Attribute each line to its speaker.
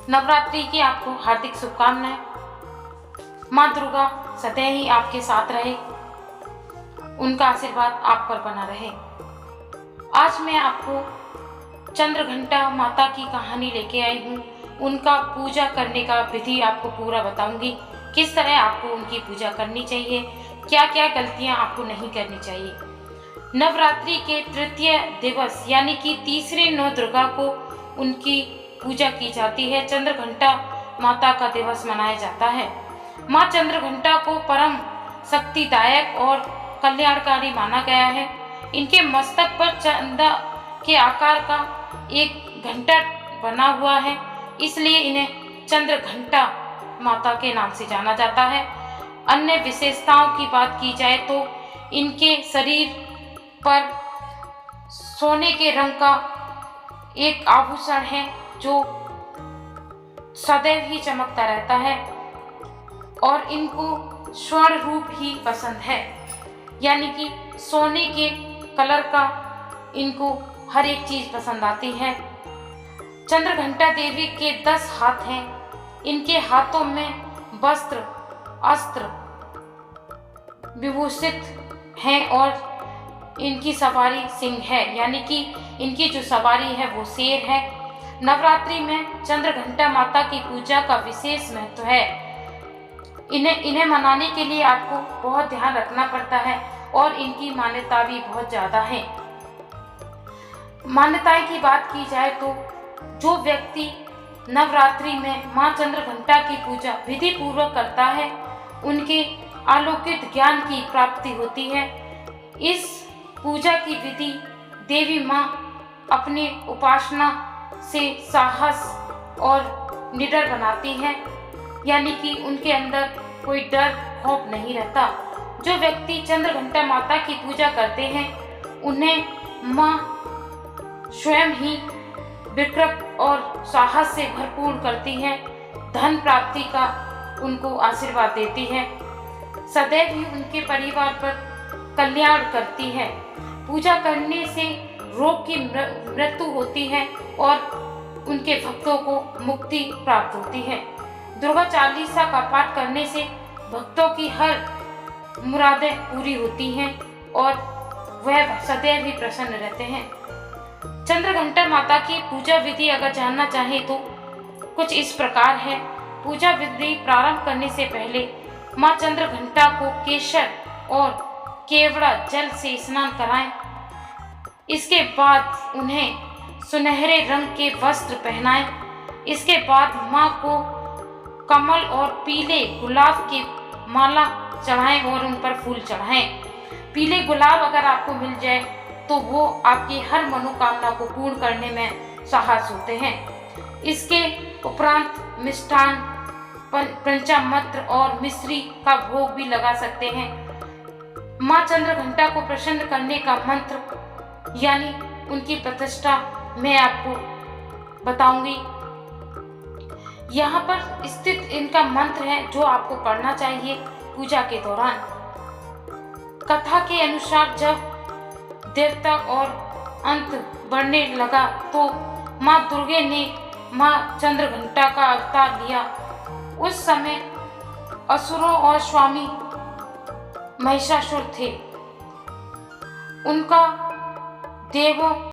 Speaker 1: नवरात्रि की आपको हार्दिक शुभकामनाएं। माँ दुर्गा सदैव ही आपके साथ रहे, उनका आशीर्वाद आप पर बना रहे। आज मैं आपको चंद्रघंटा माता की कहानी लेके आई हूँ। उनका पूजा करने का विधि आपको पूरा बताऊंगी, किस तरह आपको उनकी पूजा करनी चाहिए, क्या क्या गलतियाँ आपको नहीं करनी चाहिए। नवरात्रि के तृतीय दिवस यानी कि तीसरे नौ दुर्गा को उनकी पूजा की जाती है। चंद्रघंटा माता का दिवस मनाया जाता है। माँ चंद्रघंटा को परम शक्तिदायक और कल्याणकारी माना गया है। इनके मस्तक पर चंदा के आकार का एक घंटा बना हुआ है, इसलिए इन्हें चंद्रघंटा माता के नाम से जाना जाता है। अन्य विशेषताओं की बात की जाए तो इनके शरीर पर सोने के रंग का एक आभूषण है जो सदैव ही चमकता रहता है और इनको स्वर्ण रूप ही पसंद है, यानी कि सोने के कलर का इनको हर एक चीज पसंद आती है। चंद्रघंटा देवी के 10 हाथ हैं। इनके हाथों में वस्त्र अस्त्र विभूषित हैं और इनकी सवारी सिंह है, यानी कि इनकी जो सवारी है वो शेर है। नवरात्रि में चंद्रघंटा माता की पूजा का विशेष महत्व है। इन्हें मनाने के लिए आपको बहुत ध्यान रखना पड़ता है और इनकी मान्यता भी बहुत ज़्यादा है। मान्यताएं की बात की जाए तो जो व्यक्ति नवरात्रि में माँ चंद्रघंटा की पूजा विधि पूर्वक करता है, उनके अलौकिक ज्ञान की प्राप्ति होती है। इस पूजा की विधि देवी माँ अपनी उपासना से साहस और निडर बनाती है, यानी कि उनके अंदर कोई डर खौफ नहीं रहता। जो व्यक्ति चंद्रघंटा माता की पूजा करते हैं उन्हें माँ स्वयं ही विक्रम और साहस से भरपूर करती है, धन प्राप्ति का उनको आशीर्वाद देती है, सदैव ही उनके परिवार पर कल्याण करती है। पूजा करने से रोग की मृत्यु होती है और उनके भक्तों को मुक्ति प्राप्त होती है। दुर्गा चालीसा का पाठ करने से भक्तों की हर मुरादें पूरी होती हैं और वह सदैव ही प्रसन्न रहते हैं। चंद्रघंटा माता की पूजा विधि अगर जानना चाहें तो कुछ इस प्रकार है। पूजा विधि प्रारंभ करने से पहले माँ चंद्रघंटा को केसर और केवड़ा जल से स्नान कराएं। इसके बाद उन्हें सुनहरे रंग के वस्त्र पहनाएं। इसके बाद माँ को कमल और पीले गुलाब की माला चढ़ाएं और उन पर फूल चढ़ाएं। पीले गुलाब अगर आपको मिल जाए तो वो आपकी हर मनोकामना को पूर्ण करने में साहस होते हैं। इसके उपरांत मिष्ठान पंचामृत और मिश्री का भोग भी लगा सकते हैं। माँ चंद्रघंटा को प्रसन्न करने का मंत्र यानी उनकी प्रतिष्ठा मैं आपको बताऊंगी। यहाँ पर स्थित इनका मंत्र है जो आपको पढ़ना चाहिए पूजा के दौरान। कथा के अनुसार जब देवता और अंत बढ़ने लगा तो माँ दुर्गे ने माँ चंद्रघंटा का अवतार लिया। उस समय असुरों और स्वामी महिषासुर थे। उनका देवों